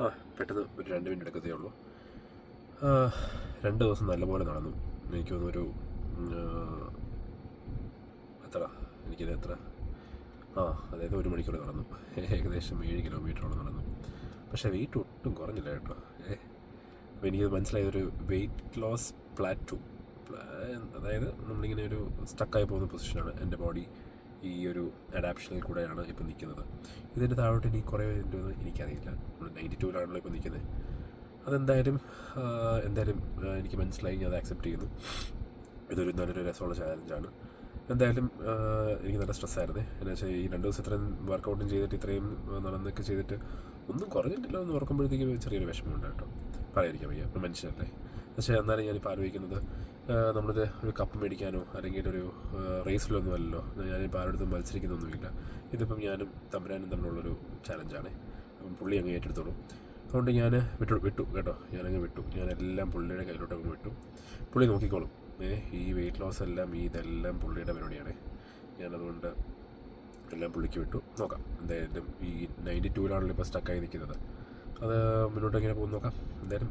ആ പെട്ടെന്ന് ഒരു 2 മിനിറ്റ് എടുക്കത്തേ ഉള്ളൂ. 2 ദിവസം നല്ലപോലെ നടന്നു. എനിക്ക് തോന്നുന്നു എത്ര എനിക്കിത് എത്ര അതായത് 1 മണിക്കൂർ നടന്നു. ഏകദേശം 7 കിലോമീറ്ററോളം നടന്നു. പക്ഷേ വെയിറ്റ് ഒട്ടും കുറഞ്ഞില്ല കേട്ടോ. അപ്പോൾ എനിക്കത് മനസ്സിലായതൊരു വെയിറ്റ് ലോസ് പ്ലാറ്റു. അതായത് നമ്മളിങ്ങനെ ഒരു സ്റ്റക്കായി പോകുന്ന പൊസിഷനാണ് എൻ്റെ ബോഡി. ഈ ഒരു അഡാപ്ഷനിൽ കൂടെയാണ് ഇപ്പോൾ നിൽക്കുന്നത്. ഇതിൻ്റെ താഴോട്ട് ഇനി കുറേ വരുമെന്ന് എനിക്കറിയില്ല. നമ്മൾ 92-ലാണല്ലോ ഇപ്പോൾ നിൽക്കുന്നത്. അതെന്തായാലും എനിക്ക് മനസ്സിലായി. ഞാൻ അത് ആക്സെപ്റ്റ് ചെയ്യുന്നു. ഇതൊരു നല്ലൊരു രസമുള്ള ചാലഞ്ചാണ്. എന്തായാലും എനിക്ക് നല്ല സ്ട്രെസ്സായിരുന്നു. എന്ന് വെച്ചാൽ ഈ 2 ദിവസം ഇത്രയും വർക്കൗട്ടും ചെയ്തിട്ട് ഇത്രയും നടന്നൊക്കെ ചെയ്തിട്ട് ഒന്നും കുറഞ്ഞിട്ടില്ല എന്ന് ഓർക്കുമ്പോഴത്തേക്ക് ചെറിയൊരു വിഷമമുണ്ട് കേട്ടോ. പറയാതിരിക്കാൻ വയ്യ, ഒരു മനുഷ്യനല്ലേ. പക്ഷേ എന്നാലും ഞാനിപ്പോൾ ആലോചിക്കുന്നത്, നമ്മളിത് ഒരു കപ്പ് മേടിക്കാനോ അല്ലെങ്കിൽ ഒരു റേസിലൊന്നും അല്ലല്ലോ. ഞാനിപ്പോൾ ആരോടത്തും മത്സരിക്കുന്നൊന്നുമില്ല. ഇതിപ്പം ഞാനും തമ്പുരാനും തമ്മിലുള്ളൊരു ചാലഞ്ചാണ്. അപ്പം പുള്ളി അങ്ങ് ഏറ്റെടുത്തോളൂ. അതുകൊണ്ട് ഞാൻ വിട്ടു കേട്ടോ. ഞാനങ്ങ് വിട്ടു. ഞാനെല്ലാം പുള്ളിയുടെ കയ്യിലോട്ടങ്ങ് വിട്ടു. പുള്ളി നോക്കിക്കോളും. ഈ വെയിറ്റ് ലോസ് എല്ലാം ഇതെല്ലാം പുള്ളിയുടെ പരിപാടിയാണ്. ഞാനതുകൊണ്ട് എല്ലാം പുള്ളിക്ക് വിട്ടു. നോക്കാം. എന്തായാലും ഈ 92-ലാണല്ലോ ഇപ്പോൾ സ്റ്റക്കായി നിൽക്കുന്നത്. അത് മുന്നോട്ട് എങ്ങനെ പോകും നോക്കാം. എന്തായാലും